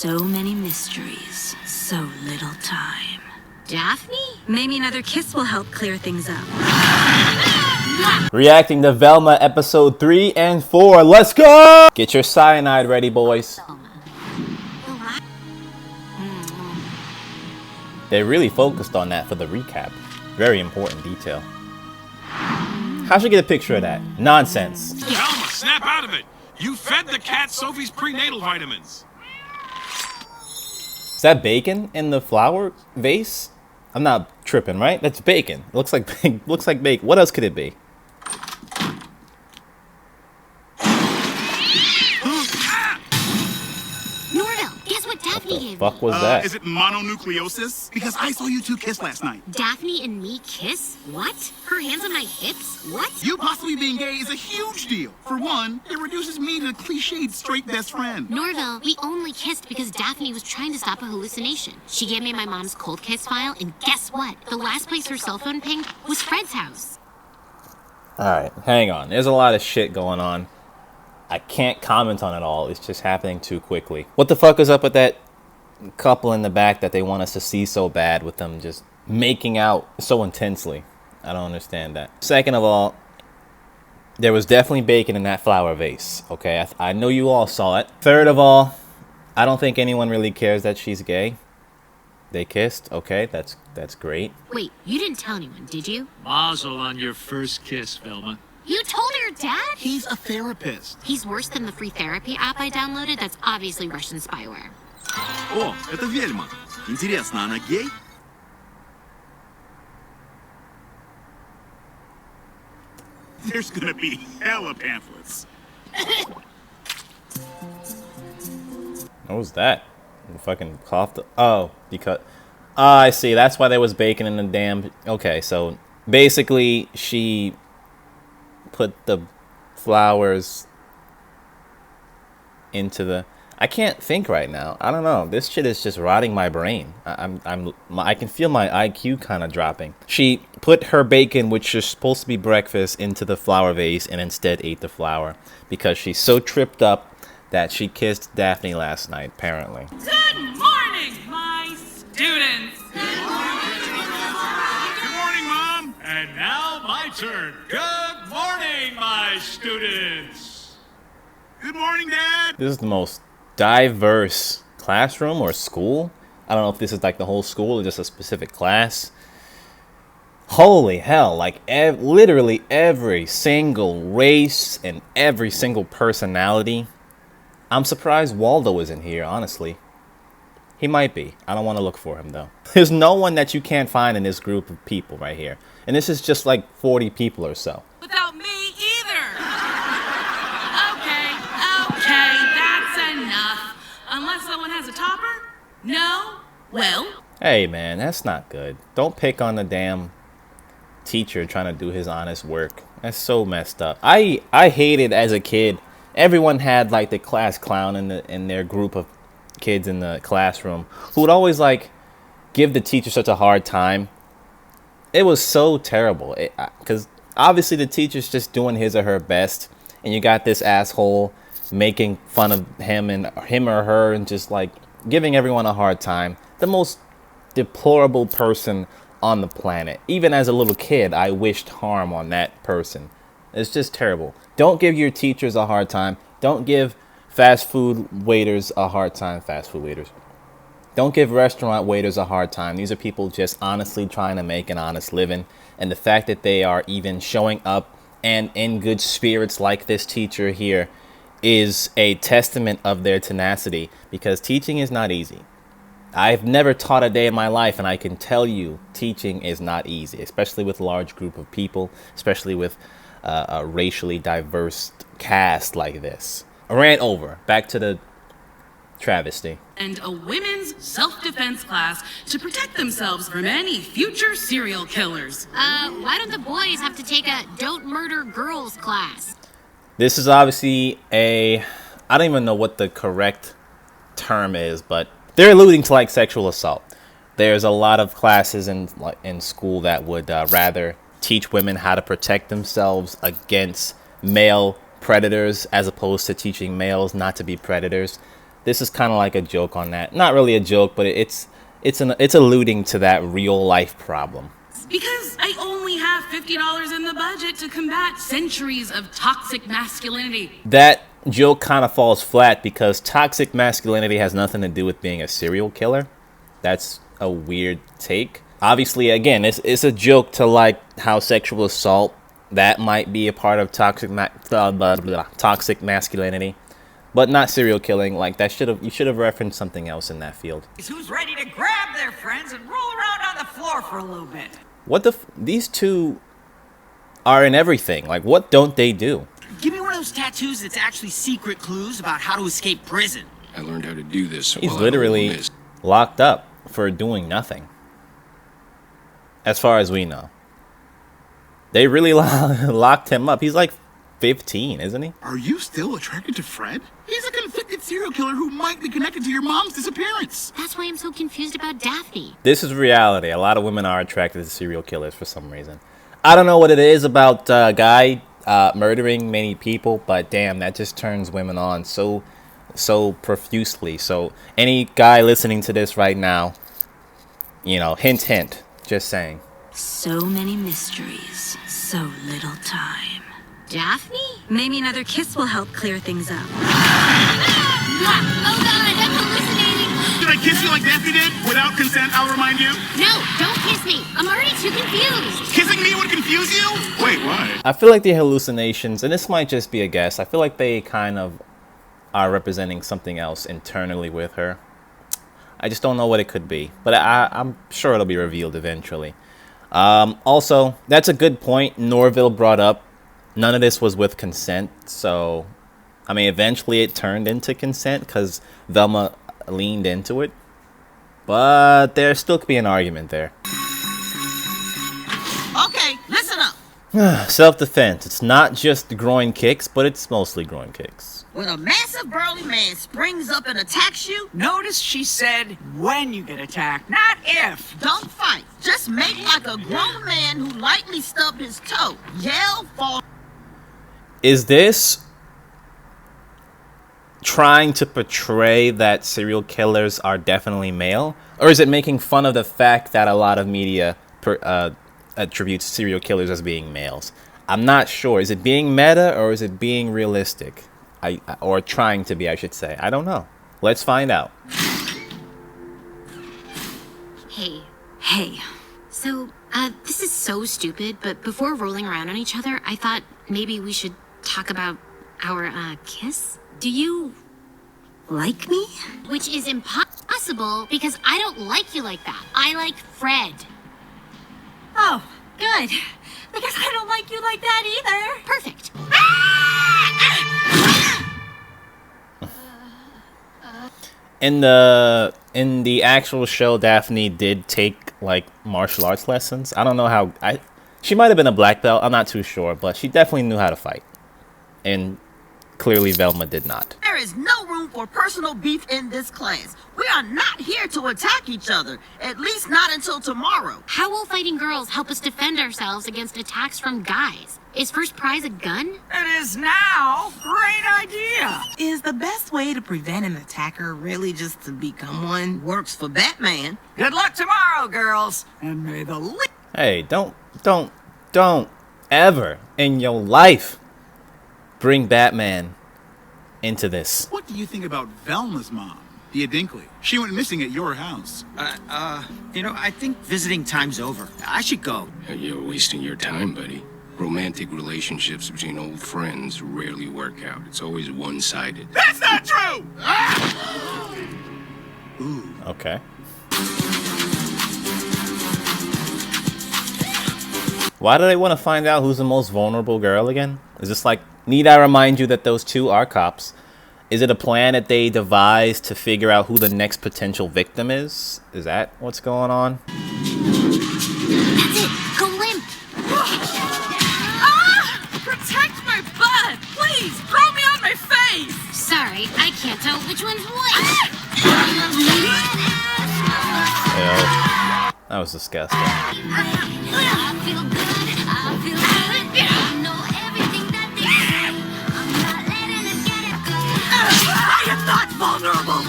So many mysteries, so little time. Daphne? Maybe another kiss will help clear things up. Reacting to Velma episode 3 and 4. Let's go! Get your cyanide ready, boys. They really focused on that for the recap. Very important detail. How should I get a picture of that? Nonsense. Velma, snap out of it! You fed the cat Sophie's prenatal vitamins. Is that bacon in the flower vase? I'm not tripping, right? That's bacon. It looks like bacon. What else could it be? Norville, guess what Daphne gave me? Fuck was that? Is it mononucleosis? Because I saw you two kiss last night. Daphne and me kiss? What? Her hands on my hips? What? You possibly being gay is a huge deal. For one, it reduces me to a cliched straight best friend. Norville, we only kissed because Daphne was trying to stop a hallucination. She gave me my mom's cold kiss file, and guess what? The last place her cell phone pinged was Fred's house. Alright, hang on. There's a lot of shit going on. I can't comment on it all. It's just happening too quickly. What the fuck is up with that couple in the back that they want us to see so bad, with them just making out so intensely? I don't understand that. Second of all, there was definitely bacon in that flower vase. Okay, I know you all saw it. Third of all, I don't think anyone really cares that she's gay. They kissed. Okay, that's great. Wait, you didn't tell anyone, did you? Mazel on your first kiss, Velma. You told your dad? He's a therapist. He's worse than the free therapy app I downloaded that's obviously Russian spyware. О, это Вельма. Интересно, она гей? There's gonna be hella pamphlets. What was that? Fucking coughed. Oh, because... I see. That's why there was bacon in the damn... Okay, so basically she put the flowers into the... I can't think right now. I don't know. This shit is just rotting my brain. I can feel my IQ kind of dropping. She put her bacon, which is supposed to be breakfast, into the flower vase and instead ate the flower because she's so tripped up that she kissed Daphne last night, apparently. Good morning, my students. Good morning, Mom. And now my turn. Good morning, my students. Good morning, Dad. This is the most diverse classroom or school. I don't know if this is like the whole school or just a specific class. Holy hell, like literally every single race and every single personality. I'm surprised Waldo isn't here, honestly. He might be. I don't want to look for him, though. There's no one that you can't find in this group of people right here. And this is just like 40 people or so. Without me either. Okay, that's enough. Unless someone has a topper? No? Well? Hey, man, that's not good. Don't pick on the damn teacher trying to do his honest work. That's so messed up. I hated as a kid. Everyone had like the class clown in their group of kids in the classroom who would always like give the teacher such a hard time. It was so terrible because obviously the teacher's just doing his or her best, and you got this asshole making fun of him or her and just like giving everyone a hard time. The most deplorable person on the planet. Even as a little kid, I wished harm on that person. It's just terrible. Don't give your teachers a hard time. Don't give fast food waiters a hard time. Fast food waiters. Don't give restaurant waiters a hard time. These are people just honestly trying to make an honest living. And the fact that they are even showing up and in good spirits like this teacher here is a testament of their tenacity, because teaching is not easy. I've never taught a day in my life, and I can tell you teaching is not easy, especially with a large group of people, especially with a racially diverse cast like this. I ran over. Back to the travesty. And a women's self-defense class to protect themselves from any future serial killers. Why don't the boys have to take a don't murder girls class? This is obviously I don't even know what the correct term is, but they're alluding to like sexual assault. There's a lot of classes in school that would rather teach women how to protect themselves against male predators as opposed to teaching males not to be predators. this is kind of like a joke on that. Not really a joke, but it's alluding to that real life problem. Because I only have $50 in the budget to combat centuries of toxic masculinity. That joke kind of falls flat because toxic masculinity has nothing to do with being a serial killer. That's a weird take. Obviously, again, it's a joke to like how sexual assault, that might be a part of toxic masculinity, but not serial killing. Like you should have referenced something else in that field. Who's ready to grab their friends and roll around on the floor for a little bit? What these two are in everything. Like, what don't they do? Give me one of those tattoos that's actually secret clues about how to escape prison. I learned how to do this. He's literally locked up for doing nothing. As far as we know. They really locked him up. He's like 15, isn't he? Are you still attracted to Fred? He's a convicted serial killer who might be connected to your mom's disappearance. That's why I'm so confused about Daphne. This is reality. A lot of women are attracted to serial killers for some reason. I don't know what it is about a guy murdering many people, but damn, that just turns women on so profusely. So any guy listening to this right now, you know, hint, hint, just saying. So many mysteries, so little time. Daphne? Maybe another kiss will help clear things up. Oh god, I'm hallucinating! Did I kiss you like Daphne did? Without consent, I'll remind you. No, don't kiss me! I'm already too confused! Kissing me would confuse you? Wait, why? I feel like the hallucinations, and this might just be a guess, I feel like they kind of are representing something else internally with her. I just don't know what it could be, but I'm sure it'll be revealed eventually. Also, that's a good point Norville brought up. None of this was with consent, so I mean, eventually it turned into consent because Velma leaned into it, but there still could be an argument there. Okay, listen up. Self-defense. It's not just groin kicks, but it's mostly groin kicks. When a massive burly man springs up and attacks you, notice she said when you get attacked, not if. Don't fight. Just make like a grown man who lightly stubbed his toe. Yell, fall. Is this trying to portray that serial killers are definitely male? Or is it making fun of the fact that a lot of media attributes serial killers as being males? I'm not sure. Is it being meta or is it being realistic? Or trying to be, I should say. I don't know. Let's find out. Hey. Hey, So, this is so stupid, but before rolling around on each other, I thought maybe we should talk about our, kiss? do you like me? Which is impossible because I don't like you like that. I like Fred. Oh, good. Because I don't like you like that either. Perfect. In the actual show, Daphne did take like martial arts lessons. I don't know how she might have been a black belt. I'm not too sure, but she definitely knew how to fight. And clearly Velma did not. There is no room for personal beef in this class. We are not here to attack each other, at least not until tomorrow. How will fighting girls help us defend ourselves against attacks from guys? Is first prize a gun? It is now. Great idea. Is the best way to prevent an attacker really just to become one? Works for Batman. Good luck tomorrow, girls. And may the Hey, don't ever in your life bring Batman into this. What do you think about Velma's mom, Thea Dinkley? She went missing at your house. I think visiting time's over. I should go. You're wasting your time, buddy. Romantic relationships between old friends rarely work out. It's always one-sided. That's not true! Ooh. Okay. Why do they want to find out who's the most vulnerable girl again? Is this like, need I remind you that those two are cops? Is it a plan that they devised to figure out who the next potential victim is? Is that what's going on? That's it! Go limp! Protect my butt! Please, throw me on my face! Sorry, I can't tell which one's what. Ew. That was disgusting. I feel good. I feel good. I know everything that they say. I'm not letting it get it go. I am not vulnerable.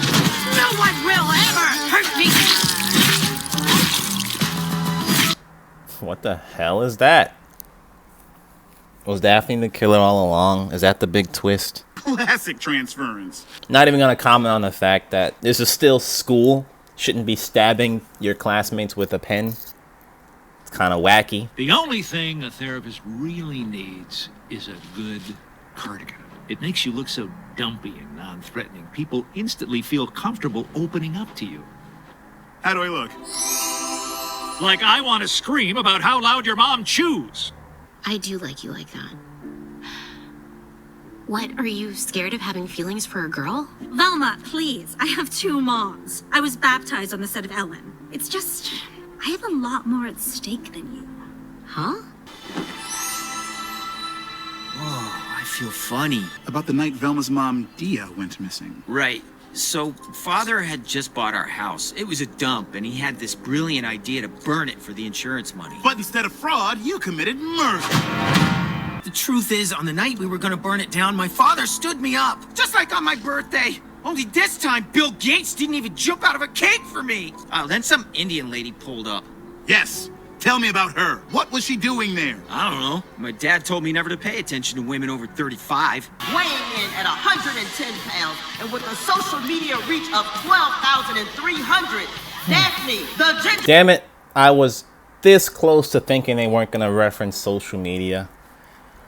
What the hell is that? Was Daphne the killer all along? Is that the big twist? Classic transference. Not even gonna comment on the fact that this is still school. Shouldn't be stabbing your classmates with a pen. It's kind of wacky. The only thing a therapist really needs is a good cardigan. It makes you look so dumpy and non-threatening. People instantly feel comfortable opening up to you. How do I look? Like I want to scream about how loud your mom chews. I do like you like that. What, are you scared of having feelings for a girl? Velma, please. I have 2 moms. I was baptized on the set of Ellen. It's just, I have a lot more at stake than you. Huh? Whoa, I feel funny. About the night Velma's mom, Dia, went missing. Right. So, Father had just bought our house. It was a dump, and he had this brilliant idea to burn it for the insurance money. But instead of fraud, you committed murder. The truth is, on the night we were gonna burn it down, my father stood me up. Just like on my birthday. Only this time, Bill Gates didn't even jump out of a cake for me. Oh, then some Indian lady pulled up. Yes. Tell me about her. What was she doing there? I don't know. My dad told me never to pay attention to women over 35. Weighing in at 110 pounds and with a social media reach of 12,300, Daphne, the ginger... Damn it. I was this close to thinking they weren't going to reference social media.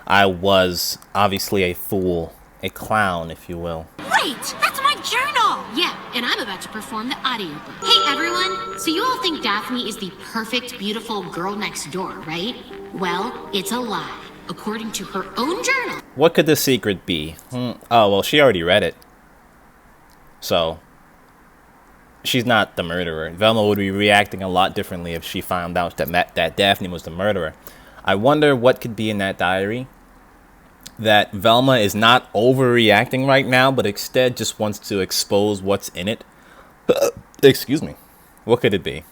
I was obviously a fool. A clown, if you will. Wait! That's my journal! Yeah, and I'm about to perform the audiobook. Hey, everyone! So you all think Daphne is the perfect, beautiful girl next door, right? Well, it's a lie, according to her own journal. What could the secret be? Oh, well, she already read it. So, she's not the murderer. Velma would be reacting a lot differently if she found out that Daphne was the murderer. I wonder what could be in that diary. That Velma is not overreacting right now, but instead just wants to expose what's in it. Excuse me. What could it be?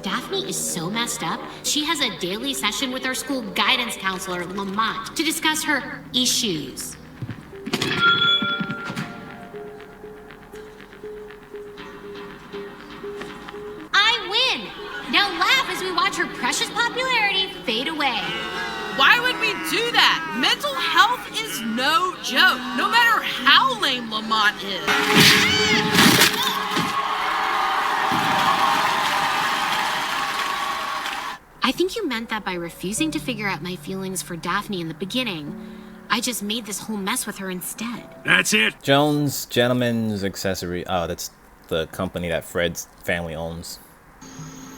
Daphne is so messed up, she has a daily session with our school guidance counselor, Lamont, to discuss her issues. I win! Now laugh as we watch her precious popularity fade away. Why would we do that? Mental health is no joke, no matter how lame Lamont is. I think you meant that by refusing to figure out my feelings for Daphne in the beginning, I just made this whole mess with her instead. That's it. Jones Gentleman's Accessory. Oh, that's the company that Fred's family owns.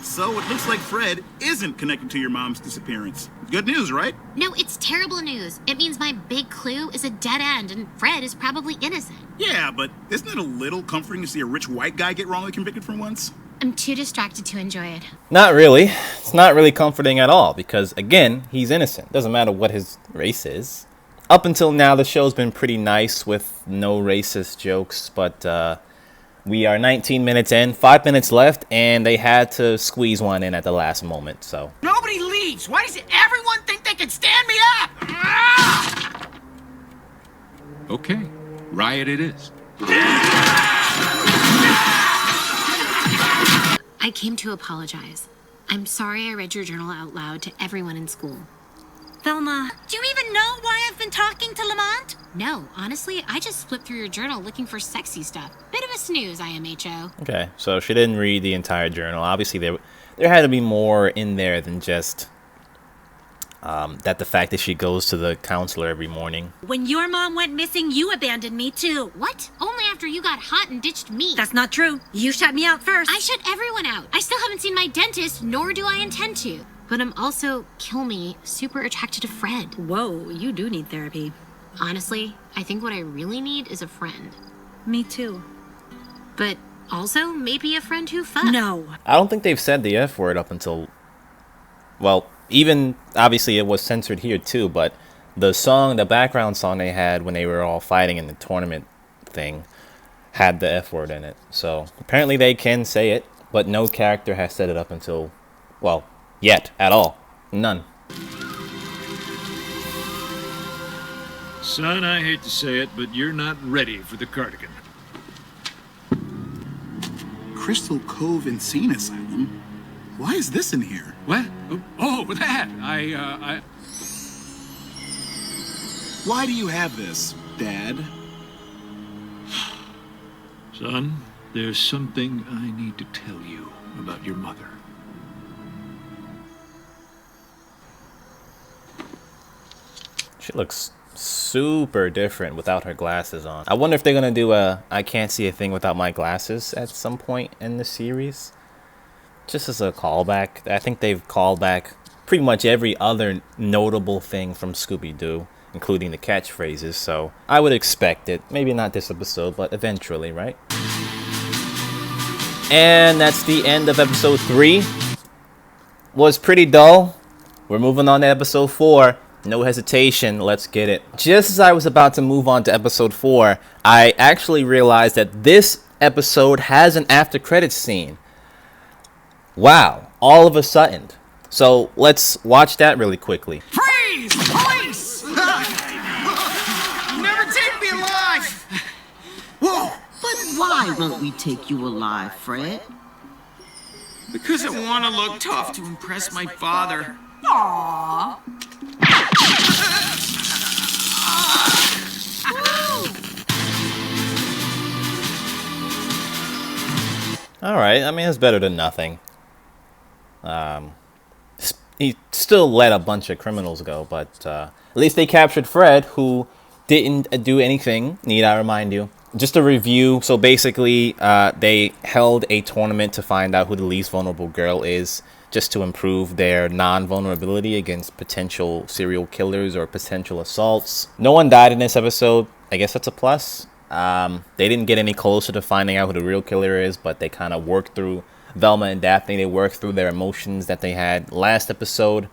So it looks like Fred isn't connected to your mom's disappearance. Good news, right? No, it's terrible news. It means my big clue is a dead end and Fred is probably innocent. Yeah, but isn't it a little comforting to see a rich white guy get wrongly convicted for once? I'm too distracted to enjoy it. Not really. It's not really comforting at all because, again, he's innocent. Doesn't matter what his race is. Up until now, the show's been pretty nice with no racist jokes, but we are 19 minutes in, 5 minutes left, and they had to squeeze one in at the last moment, so. Nobody leaves. Why does everyone think they can stand me up? Okay, riot it is. I came to apologize. I'm sorry I read your journal out loud to everyone in school. Velma, do you even know why I've been talking to Lamont? No, honestly, I just flipped through your journal looking for sexy stuff. Bit of a snooze, IMHO. Okay, so she didn't read the entire journal. Obviously, there had to be more in there than just that the fact that she goes to the counselor every morning. When your mom went missing, you abandoned me too. What? Only after you got hot and ditched me. That's not true. You shut me out first. I shut everyone out. I still haven't seen my dentist, nor do I intend to. But I'm also, kill me, super attracted to Fred. Whoa, you do need therapy. Honestly, I think what I really need is a friend. Me too. But also, maybe a friend who fucks. No. I don't think they've said the F word up until, well, even, obviously it was censored here too, but the song, the background song they had when they were all fighting in the tournament thing had the F word in it. So, apparently they can say it, but no character has said it up until, well, yet, at all. None. Son, I hate to say it, but you're not ready for the cardigan. Crystal Cove Insane Asylum? Why is this in here? What? Oh, that. I... Why do you have this, Dad? Son, there's something I need to tell you about your mother. She looks super different without her glasses on. I wonder if they're gonna do a I can't see a thing without my glasses at some point in the series. Just as a callback. I think they've called back pretty much every other notable thing from Scooby Doo, including the catchphrases, so I would expect it. Maybe not this episode, but eventually, right? And that's the end of episode 3. Was pretty dull. We're moving on to episode 4. No hesitation, let's get it. Just as I was about to move on to episode 4, I actually realized that this episode has an after credits scene. Wow, all of a sudden. So let's watch that really quickly. Freeze! Police! Never take me alive! Whoa! But why won't we take you alive, Fred? Because I want to look tough to impress my father. Aww. Alright, I mean, it's better than nothing. He still let a bunch of criminals go, but at least they captured Fred, who didn't do anything, need I remind you. Just a review, so basically they held a tournament to find out who the least vulnerable girl is, just to improve their non-vulnerability against potential serial killers or potential assaults. No one died in this episode. I guess that's a plus. They didn't get any closer to finding out who the real killer is, but they kind of worked through Velma and Daphne. They worked through their emotions that they had last episode.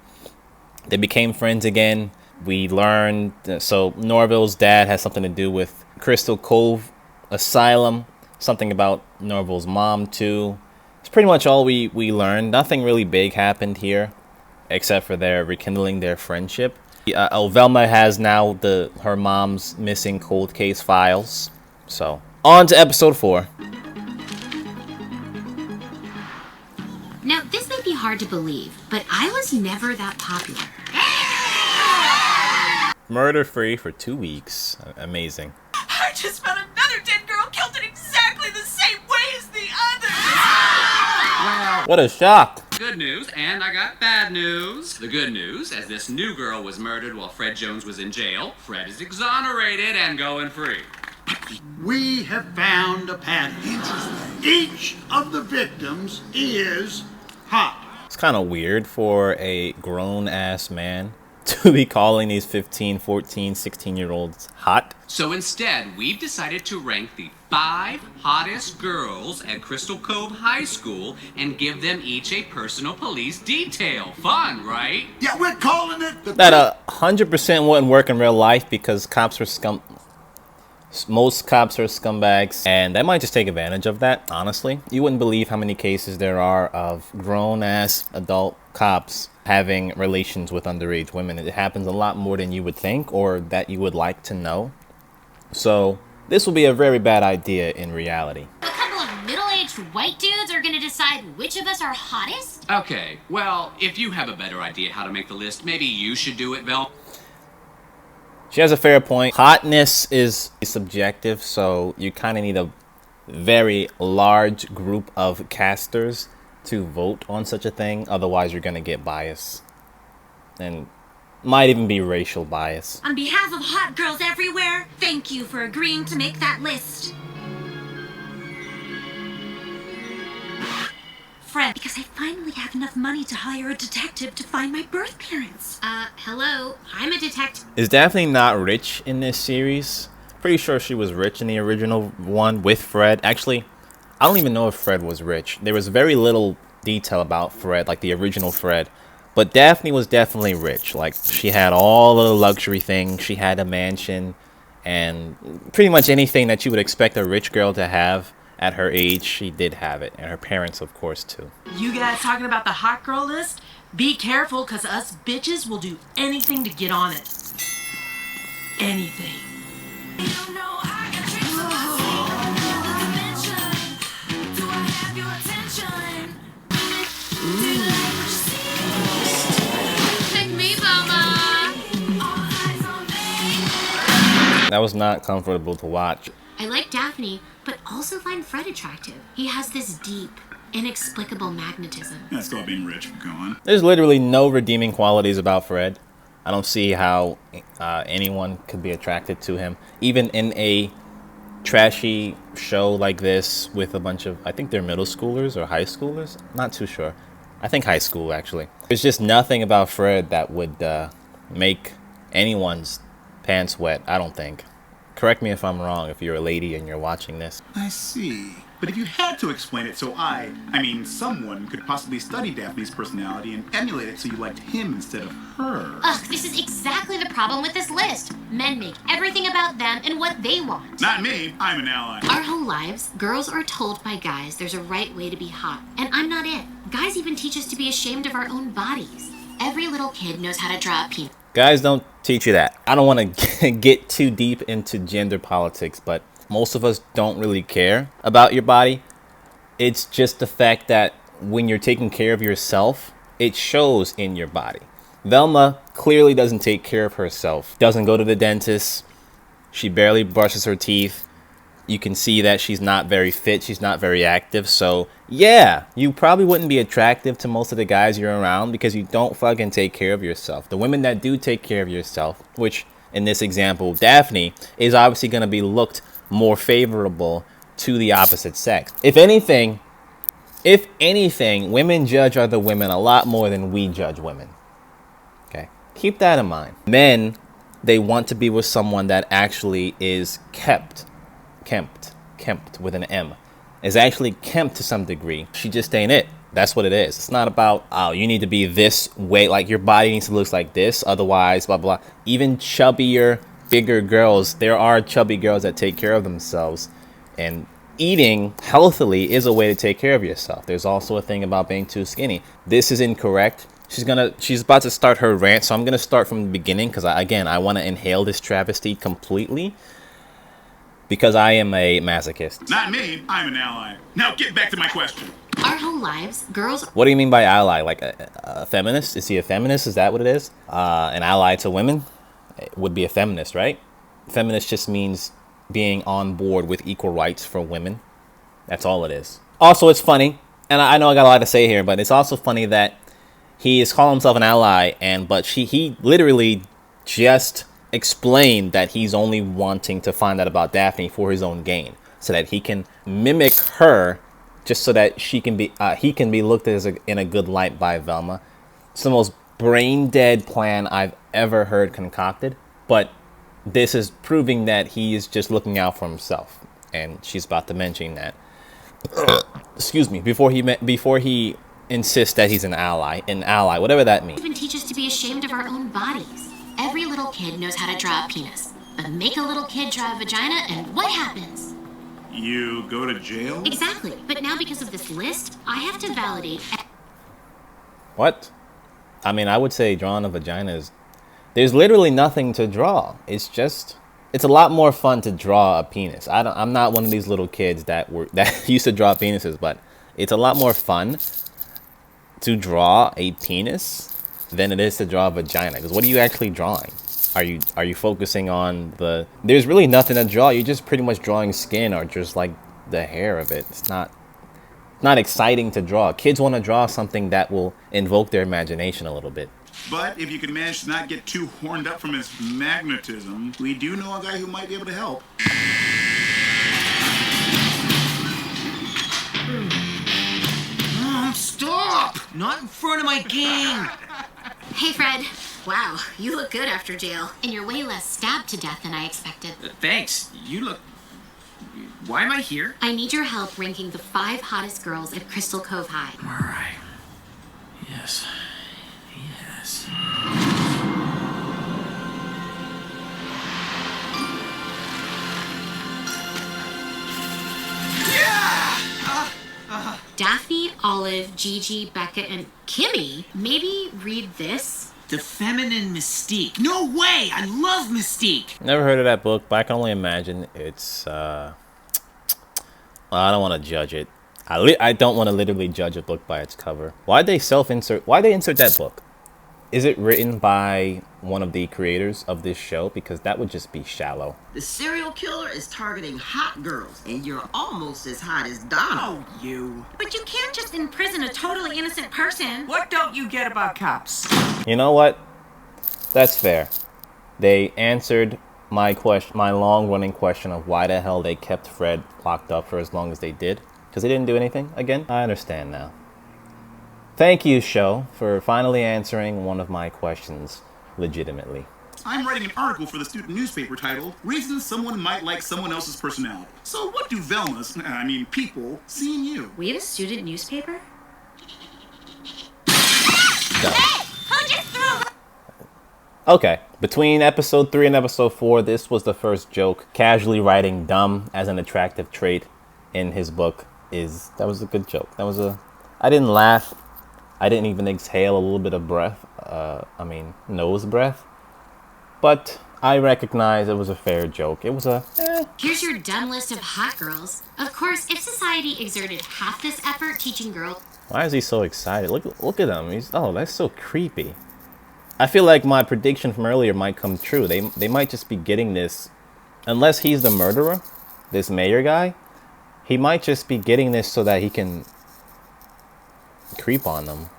They became friends again. We learned, so Norville's dad has something to do with Crystal Cove Asylum. Something about Norville's mom too. It's pretty much all we learned. Nothing really big happened here, except for their rekindling their friendship. Velma has now her mom's missing cold case files. So on to episode 4. Now, this may be hard to believe, but I was never that popular. Murder-free for 2 weeks. Amazing. I just found another dead girl killed in exactly the same way as the others! Well, what a shock. Good news, and I got bad news. The good news, as this new girl was murdered while Fred Jones was in jail, Fred is exonerated and going free. We have found a pattern. Each of the victims is hot. It's kind of weird for a grown-ass man to be calling these 15, 14, 16-year-olds hot. So instead, we've decided to rank the 5 hottest girls at Crystal Cove High School and give them each a personal police detail. Fun, right? Yeah, we're calling it the... That 100% wouldn't work in real life because cops are most cops are scumbags, and they might just take advantage of that, honestly. You wouldn't believe how many cases there are of grown-ass adult cops having relations with underage women. It happens a lot more than you would think or that you would like to know. So this will be a very bad idea in reality. A couple of middle-aged white dudes are gonna decide which of us are hottest? Okay, well, if you have a better idea how to make the list, maybe you should do it, Vel. She has a fair point. Hotness is subjective, so you kind of need a very large group of casters to vote on such a thing. Otherwise, you're going to get bias. And might even be racial bias. On behalf of hot girls everywhere, thank you for agreeing to make that list. Fred, because I finally have enough money to hire a detective to find my birth parents. Hello, I'm a detective. Is Daphne not rich in this series? Pretty sure she was rich in the original one with Fred. Actually, I don't even know if Fred was rich. There was very little detail about Fred, like the original Fred. But Daphne was definitely rich. Like, she had all of the luxury things. She had a mansion and pretty much anything that you would expect a rich girl to have. At her age, she did have it, and her parents, of course, too. You guys talking about the hot girl list? Be careful, because us bitches will do anything to get on it. Anything. That was not comfortable to watch. I like Daphne, but also find Fred attractive. He has this deep, inexplicable magnetism. That's called being rich. Go on. There's literally no redeeming qualities about Fred. I don't see how anyone could be attracted to him. Even in a trashy show like this with a bunch of, I think they're middle schoolers or high schoolers. Not too sure. I think high school, actually. There's just nothing about Fred that would make anyone's pants wet, I don't think. Correct me if I'm wrong if you're a lady and you're watching this. I see. But if you had to explain it so someone could possibly study Daphne's personality and emulate it so you liked him instead of her. Ugh, this is exactly the problem with this list. Men make everything about them and what they want. Not me. I'm an ally. Our whole lives, girls are told by guys there's a right way to be hot. And I'm not it. Guys even teach us to be ashamed of our own bodies. Every little kid knows how to draw a penis. Guys don't teach you that. I don't want to get too deep into gender politics, but most of us don't really care about your body. It's just the fact that when you're taking care of yourself, it shows in your body. Velma clearly doesn't take care of herself. Doesn't go to the dentist. She barely brushes her teeth. You can see that she's not very fit. She's not very active. So yeah, you probably wouldn't be attractive to most of the guys you're around because you don't fucking take care of yourself. The women that do take care of yourself, which in this example, Daphne, is obviously going to be looked more favorable to the opposite sex. If anything, women judge other women a lot more than we judge women. Okay, keep that in mind. Men, they want to be with someone that actually is kempt with an M, is actually kempt to some degree. She just ain't it. That's what it is. It's not about, oh, you need to be this way, like your body needs to look like this, otherwise blah blah. Even chubbier, bigger girls, there are chubby girls that take care of themselves, and eating healthily is a way to take care of yourself. There's also a thing about being too skinny. This is incorrect. She's about to start her rant, so I'm gonna start from the beginning because I want to inhale this travesty completely. Because I am a masochist. Not me. I'm an ally. Now get back to my question. Our whole lives, girls... What do you mean by ally? Like a feminist? Is he a feminist? Is that what it is? An ally to women? It would be a feminist, right? Feminist just means being on board with equal rights for women. That's all it is. Also, it's funny, and I know I got a lot to say here, but it's also funny that he is calling himself an ally, but he literally just explained that he's only wanting to find out about Daphne for his own gain, so that he can mimic her, just so that he can be looked at in a good light by Velma. It's the most brain dead plan I've ever heard concocted, but this is proving that he is just looking out for himself, and she's about to mention that. Excuse me, before he insists that he's an ally, whatever that means. Even teach us to be ashamed of our own bodies. Every little kid knows how to draw a penis, but make a little kid draw a vagina, and what happens? You go to jail? Exactly, but now because of this list, I have to validate... What? I mean, I would say drawing a vagina is... There's literally nothing to draw. It's a lot more fun to draw a penis. I'm not one of these little kids that used to draw penises, but it's a lot more fun to draw a penis than it is to draw a vagina. Because what are you actually drawing? Are you focusing on the... There's really nothing to draw. You're just pretty much drawing skin or just like the hair of it. It's not exciting to draw. Kids want to draw something that will invoke their imagination a little bit. But if you can manage to not get too horned up from his magnetism, we do know a guy who might be able to help. Mom, stop! Not in front of my gang! Hey, Fred. Wow, you look good after jail. And you're way less stabbed to death than I expected. Thanks. You look... Why am I here? I need your help ranking the 5 hottest girls at Crystal Cove High. All right. Yes. Daphne, Olive, Gigi, Becca, and Kimmy. Maybe read this. The Feminine Mystique. No way! I love Mystique! Never heard of that book, but I can only imagine it's... I don't want to judge it. I don't want to literally judge a book by its cover. Why'd they insert that book? Is it written by one of the creators of this show? Because that would just be shallow. The serial killer is targeting hot girls, and you're almost as hot as Donna. Oh, you. But you can't just imprison a totally innocent person. What don't you get about cops? You know what? That's fair. They answered my long-running question of why the hell they kept Fred locked up for as long as they did. Because they didn't do anything again. I understand now. Thank you, show, for finally answering one of my questions legitimately. I'm writing an article for the student newspaper titled, Reasons Someone Might Like Someone Else's Personality. So what do people, see in you? We have a student newspaper? Okay, between episode 3 and episode 4, this was the first joke. Casually writing dumb as an attractive trait in his book that was a good joke. I didn't laugh. I didn't even exhale a little bit of breath. Nose breath. But I recognize it was a fair joke. It was Here's your dumb list of hot girls. Of course, if society exerted half this effort teaching girls... Why is he so excited? Look at him. That's so creepy. I feel like my prediction from earlier might come true. They might just be getting this, unless he's the murderer, this mayor guy, he might just be getting this so that he can creep on them.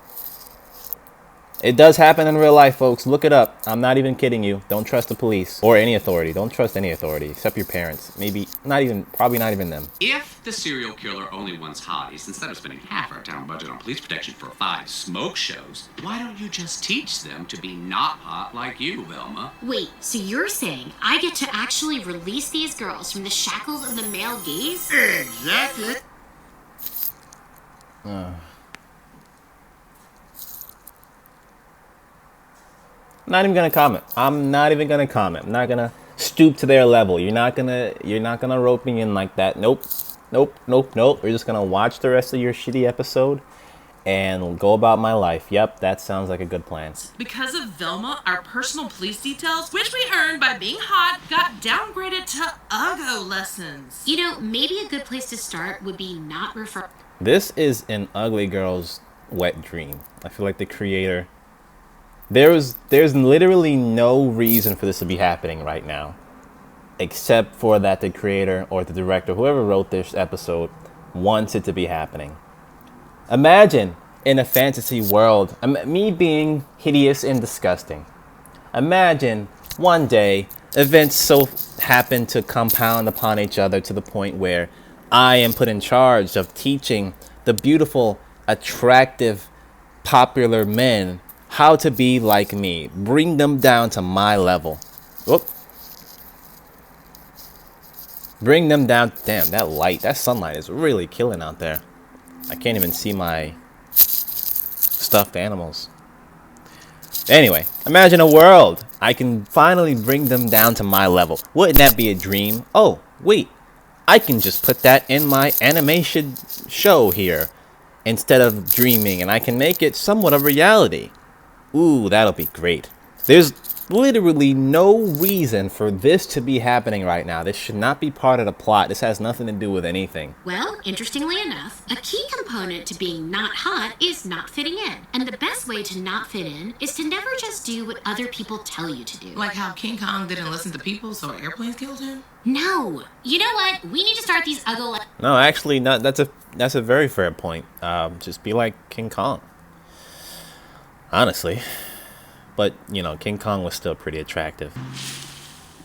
It does happen in real life, folks. Look it up. I'm not even kidding you. Don't trust the police or any authority. Don't trust any authority except your parents. Probably not even them. If the serial killer only wants hotties, instead of spending half our town budget on police protection for 5 smoke shows, why don't you just teach them to be not hot like you, Velma? Wait, so you're saying I get to actually release these girls from the shackles of the male gaze? Exactly. Not even gonna comment. I'm not even gonna comment. I'm not gonna stoop to their level. You're not gonna rope me in like that. Nope. We're just gonna watch the rest of your shitty episode and go about my life. Yep, that sounds like a good plan. Because of Velma, our personal police details, which we earned by being hot, got downgraded to Uggo lessons. You know, maybe a good place to start would be not refer... This is an ugly girl's wet dream. I feel like the creator... There's literally no reason for this to be happening right now, except for that the creator or the director, whoever wrote this episode, wants it to be happening. Imagine in a fantasy world, me being hideous and disgusting. Imagine one day events so happen to compound upon each other to the point where I am put in charge of teaching the beautiful, attractive, popular men how to be like me. Bring them down to my level. Whoop. Bring them down. Damn, that sunlight is really killing out there. I can't even see my stuffed animals. Anyway, imagine a world I can finally bring them down to my level. Wouldn't that be a dream? Oh, wait. I can just put that in my animation show here instead of dreaming, and I can make it somewhat of reality. Ooh, that'll be great. There's literally no reason for this to be happening right now. This should not be part of the plot. This has nothing to do with anything. Well, interestingly enough, a key component to being not hot is not fitting in. And the best way to not fit in is to never just do what other people tell you to do. Like how King Kong didn't listen to people, so airplanes killed him? No. You know what? We need to start these Uggo... No, actually, not. That's a very fair point. Just be like King Kong. Honestly. But, you know, King Kong was still pretty attractive.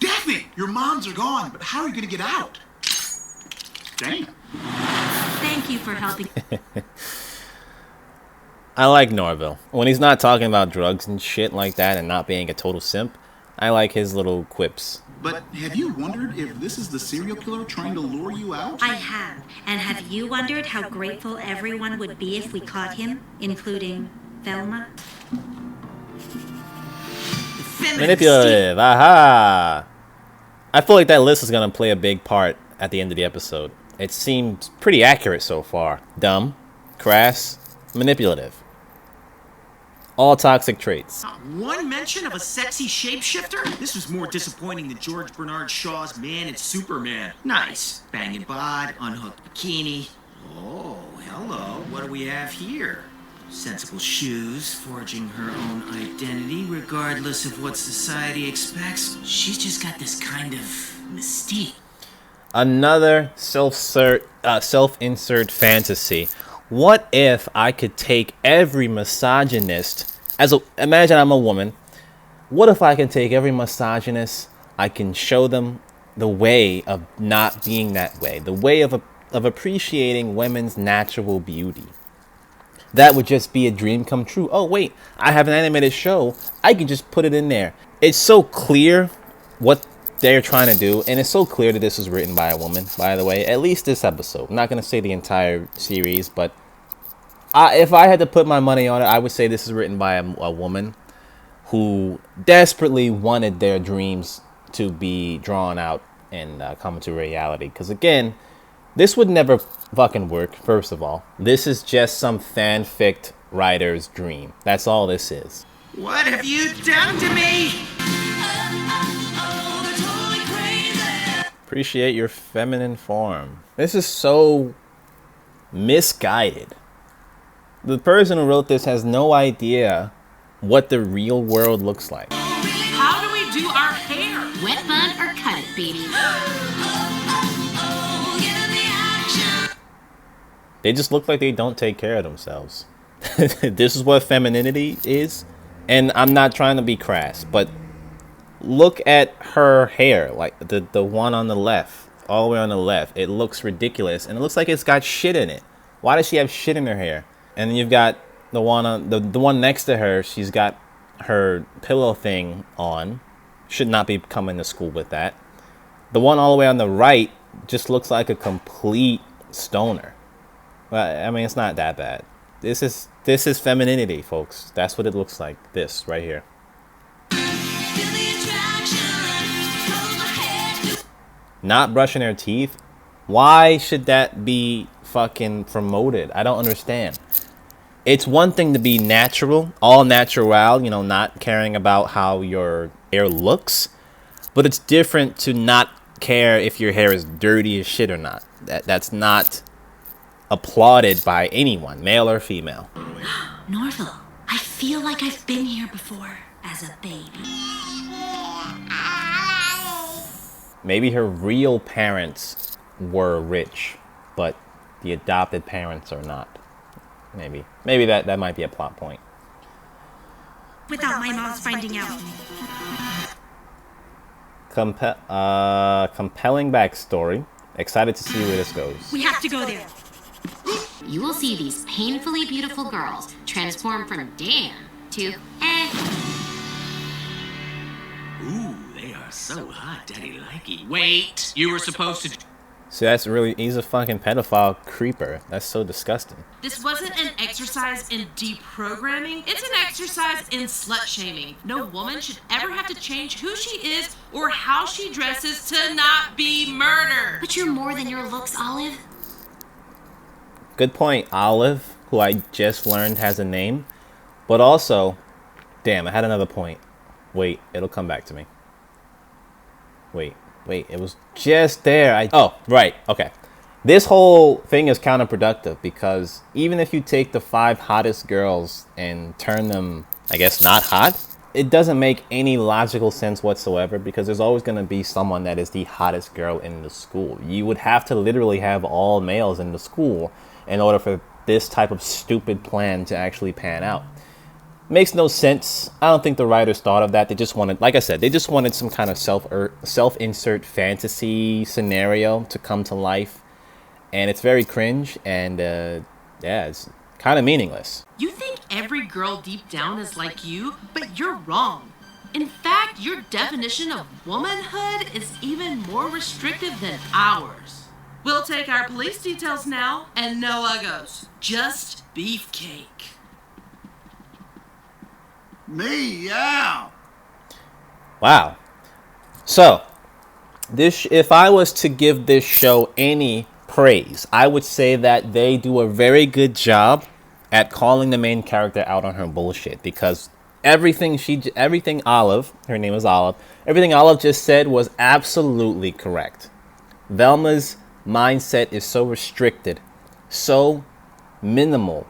Daphne, your moms are gone, but how are you going to get out? Damn. Thank you for helping. I like Norville. When he's not talking about drugs and shit like that and not being a total simp, I like his little quips. But have you wondered if this is the serial killer trying to lure you out? I have. And have you wondered how grateful everyone would be if we caught him, including Velma? Manipulative, aha! I feel like that list is gonna play a big part at the end of the episode. It seemed pretty accurate so far. Dumb, crass, manipulative. All toxic traits. Not one mention of a sexy shapeshifter? This was more disappointing than George Bernard Shaw's Man and Superman. Nice. Banging bod, unhooked bikini. Oh, hello. What do we have here? sensible shoes, forging her own identity regardless of what society expects. She's just got this kind of mystique. Another self-insert fantasy. What if I could take every misogynist imagine I'm a woman. What if I can take every misogynist, I can show them the way of not being that way, the way of appreciating women's natural beauty. That would just be a dream come true. Oh wait, I have an animated show. I can just put it in there. It's so clear what they're trying to do, and it's so clear that this was written by a woman, by the way. At least this episode. I'm not going to say the entire series, but if I had to put my money on it, I would say this is written by a woman who desperately wanted their dreams to be drawn out and come to reality. Because again, this would never fucking work, first of all. This is just some fanfic writer's dream. That's all this is. What have you done to me? Appreciate your feminine form. This is so misguided. The person who wrote this has no idea what the real world looks like. How do we do our hair? Wet bun or cut it, baby? They just look like they don't take care of themselves. This is what femininity is. And I'm not trying to be crass, but look at her hair, like the one on the left, all the way on the left. It looks ridiculous, and it looks like it's got shit in it. Why does she have shit in her hair? And then you've got the one on the one next to her. She's got her pillow thing on. Should not be coming to school with that. The one all the way on the right just looks like a complete stoner. Well, I mean, it's not that bad. This is femininity, folks. That's what it looks like. This right here. Not brushing her teeth. Why should that be fucking promoted? I don't understand. It's one thing to be natural, all natural, you know, not caring about how your hair looks, but it's different to not care if your hair is dirty as shit or not. That's not applauded by anyone, male or female. Norville, I feel like I've been here before as a baby. Maybe her real parents were rich, but the adopted parents are not. Maybe that might be a plot point. Without my mom's finding out. Compelling backstory. Excited to see where this goes. We have to go there. You will see these painfully beautiful girls transform from damn to eh. Ooh, they are so hot, Daddy likey. Wait, you were supposed to... See, he's a fucking pedophile creeper. That's so disgusting. This wasn't an exercise in deprogramming. It's an exercise in slut-shaming. No woman should ever have to change who she is or how she dresses to not be murdered. But you're more than your looks, Olive. Good point, Olive, who I just learned has a name. But also, damn, I had another point. Wait, it'll come back to me. Wait, it was just there. Oh, right, okay. This whole thing is counterproductive because even if you take the 5 hottest girls and turn them, I guess, not hot, it doesn't make any logical sense whatsoever because there's always going to be someone that is the hottest girl in the school. You would have to literally have all males in the school in order for this type of stupid plan to actually pan out. Makes no sense. I don't think the writers thought of that. They just wanted, like I said, they just wanted some kind of self-insert fantasy scenario to come to life. And it's very cringe and, yeah, it's kind of meaningless. You think every girl deep down is like you, but you're wrong. In fact, your definition of womanhood is even more restrictive than ours. We'll take our police details now, and no uggos. Just beefcake. Meow. Wow. So, if I was to give this show any praise, I would say that they do a very good job at calling the main character out on her bullshit because everything Olive, her name is Olive, everything Olive just said was absolutely correct. Velma's mindset is so restricted, so minimal,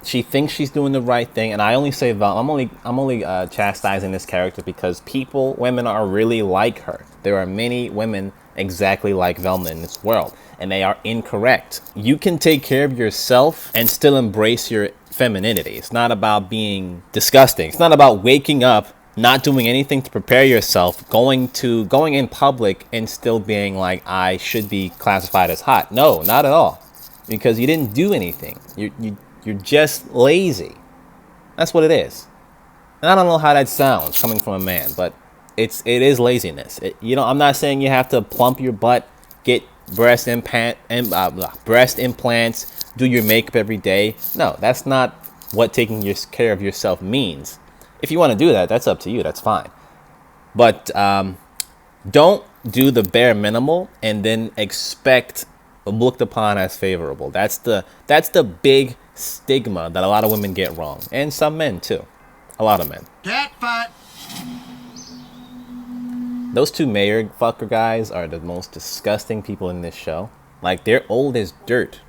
She thinks she's doing the right thing, and I only say Velma. I'm only chastising this character because women are really like her. There are many women exactly like Velma in this world, and they are incorrect. You can take care of yourself and still embrace your femininity. It's not about being disgusting. It's not about waking up, not doing anything to prepare yourself, going in public and still being like, I should be classified as hot. No, not at all, because you didn't do anything. You're just lazy. That's what it is. And I don't know how that sounds coming from a man, but it is laziness. I'm not saying you have to plump your butt, get breast implants, do your makeup every day. No, that's not what taking care of yourself means. If you want to do that, that's up to you. That's fine. But don't do the bare minimal and then expect looked upon as favorable. That's the big stigma that a lot of women get wrong, and some men too. A lot of men. Cat fight. Those two mayor fucker guys are the most disgusting people in this show. Like, they're old as dirt.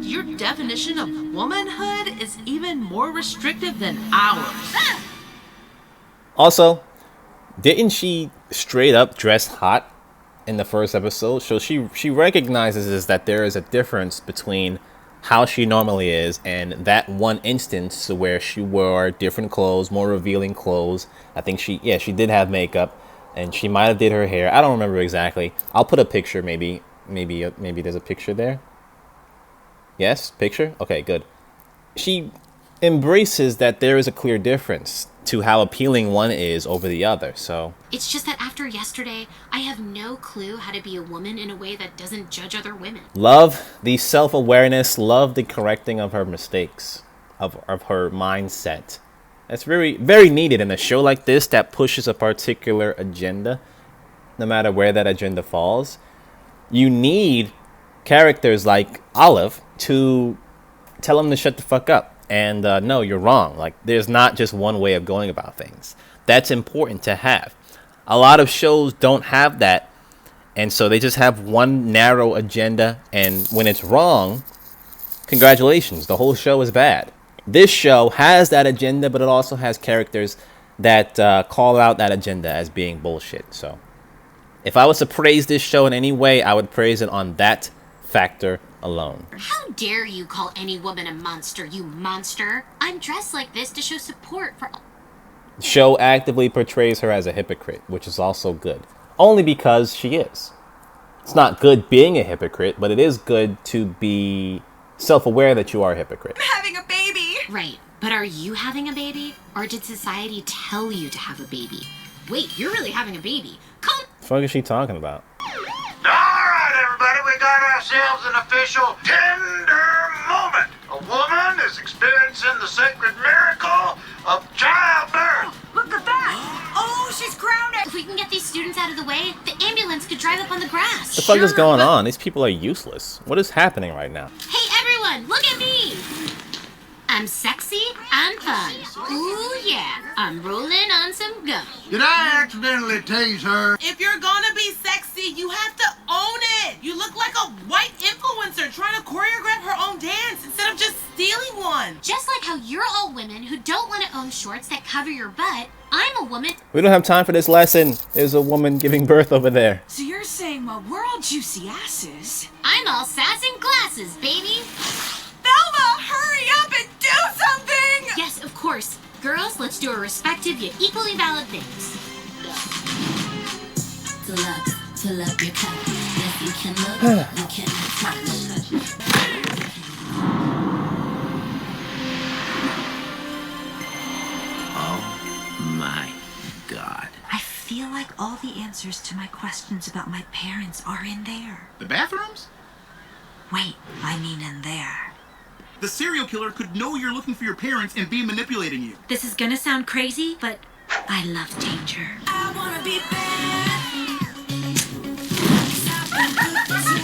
Your definition of womanhood is even more restrictive than ours. Also, didn't she straight up dress hot in the first episode? So she recognizes that there is a difference between how she normally is and that one instance where she wore different clothes, more revealing clothes. I think she did have makeup, and she might have did her hair. I don't remember exactly. I'll put a picture. Maybe there's a picture there. Yes, picture. Okay, good. She embraces that there is a clear difference to how appealing one is over the other. So It's just that after yesterday, I have no clue how to be a woman in a way that doesn't judge other women. love the self-awareness, love the correcting of her mistakes, of her mindset. That's very, very needed in a show like this that pushes a particular agenda, no matter where that agenda falls. You need characters like Olive to tell them to shut the fuck up. And no, you're wrong. Like, there's not just one way of going about things. That's important to have. A lot of shows don't have that, and so they just have one narrow agenda, and when it's wrong, congratulations, the whole show is bad. This show has that agenda, but it also has characters that call out that agenda as being bullshit. So if I was to praise this show in any way, I would praise it on that factor alone. How dare you call any woman a monster, you monster? I'm dressed like this to show support for... The show actively portrays her as a hypocrite, which is also good. Only because she is. It's not good being a hypocrite, but it is good to be self-aware that you are a hypocrite. I'm having a baby! Right, but are you having a baby? Or did society tell you to have a baby? Wait, you're really having a baby. Come... The fuck is she talking about? Alright, everybody, we got ourselves an official tender moment. A woman is experiencing the sacred miracle of childbirth. Look at that! Oh, she's crowning! If we can get these students out of the way, the ambulance could drive up on the grass. The fuck is going on? These people are useless. What is happening right now? Hey, everyone, look at me! I'm sexy and fun. Ooh, yeah. I'm rolling on some gum. Did I accidentally tase her? If you're gonna be sexy, you have to own it. You look like a white influencer trying to choreograph her own dance instead of just stealing one. Just like how you're all women who don't want to own shorts that cover your butt, I'm a woman. We don't have time for this lesson. There's a woman giving birth over there. So you're saying while we're all juicy asses, I'm all sass and glasses, baby. Velma, hurry up and do something! Yes, of course. Girls, let's do our respective yet equally valid things. Deluxe, fill up your cup. Yes, you can look, you cannot touch. Oh my God. I feel like all the answers to my questions about my parents are in there. The bathrooms? Wait, I mean in there. The serial killer could know you're looking for your parents and be manipulating you. This is gonna sound crazy, but I love danger. I wanna be bad.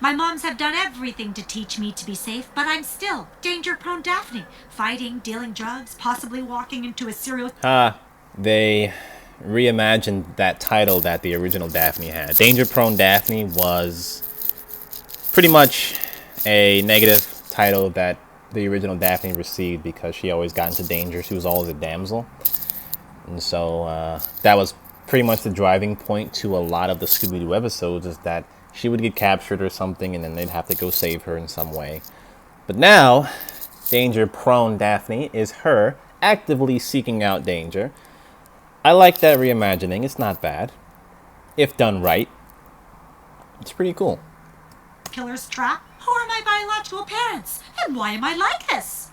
My moms have done everything to teach me to be safe, but I'm still danger-prone Daphne. Fighting, dealing drugs, possibly walking into a serial... They reimagined that title that the original Daphne had. Danger-prone Daphne was pretty much a negative title that the original Daphne received because she always got into danger. She was always a damsel. And so that was pretty much the driving point to a lot of the Scooby Doo episodes, is that she would get captured or something and then they'd have to go save her in some way. But now, danger-prone Daphne is her actively seeking out danger. I like that reimagining. It's not bad. If done right, it's pretty cool. Killer's trap? Who are my biological parents? And why am I like this?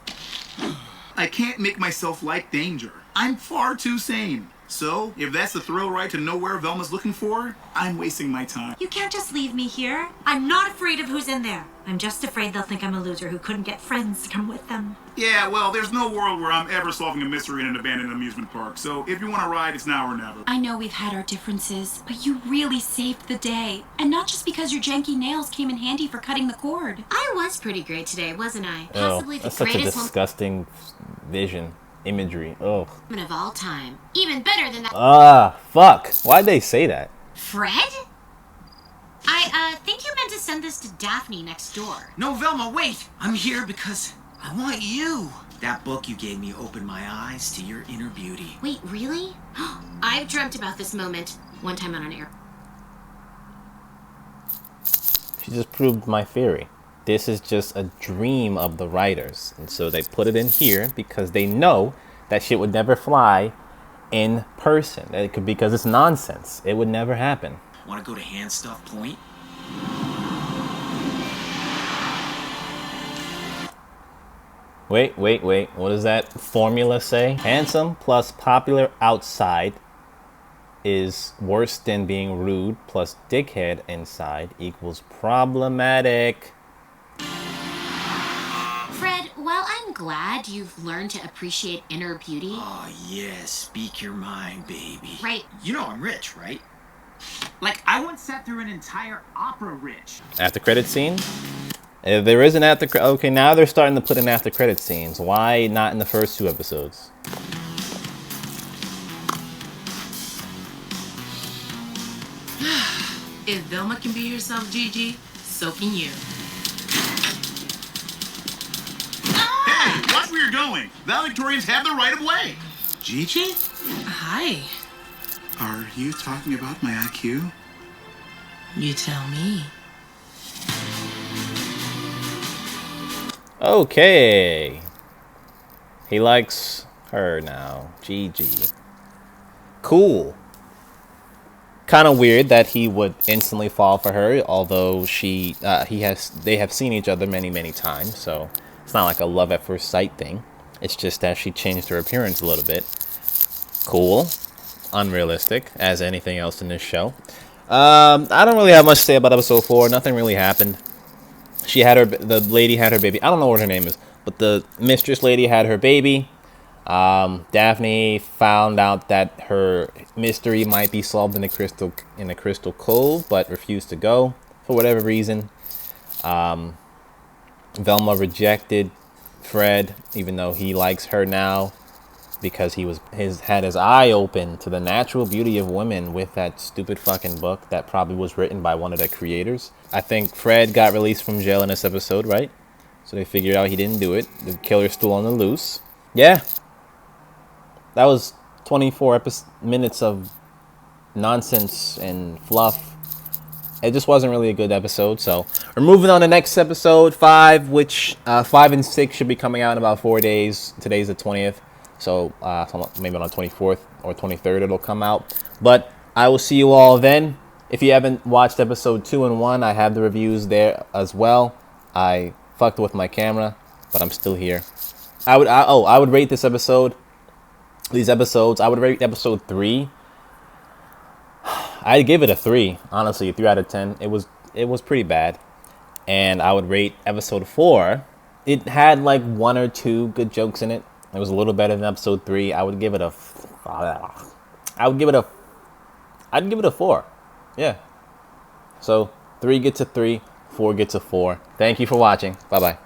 I can't make myself like danger. I'm far too sane. So, if that's the thrill ride to know where Velma's looking for, I'm wasting my time. You can't just leave me here. I'm not afraid of who's in there. I'm just afraid they'll think I'm a loser who couldn't get friends to come with them. Yeah, well, there's no world where I'm ever solving a mystery in an abandoned amusement park. So, if you want to ride, it's now or never. I know we've had our differences, but you really saved the day. And not just because your janky nails came in handy for cutting the cord. I was pretty great today, wasn't I? Oh, Possibly the that's such a greatest disgusting vision. Imagery. Oh. woman of all time. Even better than that. Ah, fuck. Why'd they say that? Fred? I think you meant to send this to Daphne next door. No, Velma, wait! I'm here because I want you. That book you gave me opened my eyes to your inner beauty. Wait, really? I've dreamt about this moment one time on an air. She just proved my theory. This is just a dream of the writers. And so they put it in here because they know that shit would never fly in person. It could, because it's nonsense. It would never happen. Want to go to Hand Stuff Point? Wait. What does that formula say? Handsome plus popular outside is worse than being rude plus dickhead inside equals problematic. Fred, well, I'm glad you've learned to appreciate inner beauty. Oh, yes. Speak your mind, baby. Right. You know I'm rich, right? Like, I once sat through an entire opera rich. After credit scene? If there is an after credit... Okay, now they're starting to put in after credit scenes. Why not in the first 2 episodes? If Velma can be herself, Gigi, so can you. Hey, watch where you're going. Valedictorians have the right of way. Gigi? Hi. Are you talking about my IQ? You tell me. Okay. He likes her now. Gigi. Cool. Kind of weird that he would instantly fall for her, although they have seen each other many times, so it's not like a love at first sight thing. It's just that she changed her appearance a little bit. Cool. Unrealistic, as anything else in this show. I don't really have much to say about episode 4. Nothing really happened. The lady had her baby. I don't know what her name is, but the mistress lady had her baby. Daphne found out that her mystery might be solved in the crystal cove, but refused to go for whatever reason. Velma rejected Fred, even though he likes her now, because he had his eye open to the natural beauty of women with that stupid fucking book that probably was written by one of the creators. I think Fred got released from jail in this episode, right? So they figured out he didn't do it. The killer's still on the loose. Yeah. That was 24 minutes of nonsense and fluff. It just wasn't really a good episode. So we're moving on to next episode 5, which 5 and 6 should be coming out in about 4 days. Today's the 20th. So maybe on the 24th or 23rd it'll come out. But I will see you all then. If you haven't watched episode 2 and 1, I have the reviews there as well. I fucked with my camera, but I'm still here. I would rate this episode. These episodes, I would rate episode 3. I'd give it a 3, honestly, a 3 out of 10. It was pretty bad. And I would rate episode 4. It had like 1 or 2 good jokes in it. It was a little better than episode 3. I'd give it a 4. Yeah. So 3 gets a 3, 4 gets a 4. Thank you for watching. Bye bye.